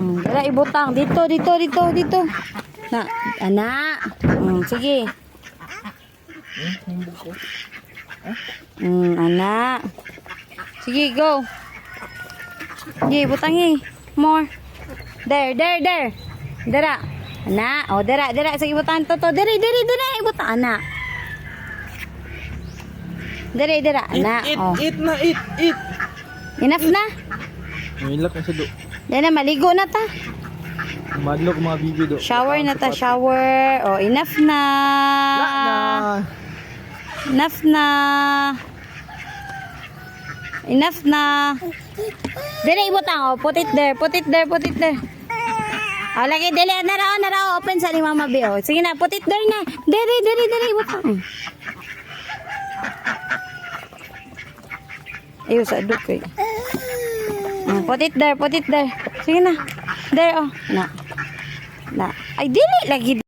Dala ibutang dito. Na, anak. Sige. Anak. Sige, go. Sige, butangi. More. There. Dara. Anak. Oh, dara. Sige, butang to. Dere. Ibutang, anak. Dere. Anak. Eat na, eat. Enough na. Mahilak na sa do. Yan na, maligo na ta. Madlok mga bibi do. Shower na ta, shower. Oh, enough na. Enough na. Dere, ibutang. Oh, put it there. Oh, lagi, dele. Narao. Open sa ni Mama B. Oh, sige na, put it there na. Dere, ibutang. Ayaw sa aduk eh. Put it there. Sige na. There, oh. Na. Ay, dili lagi.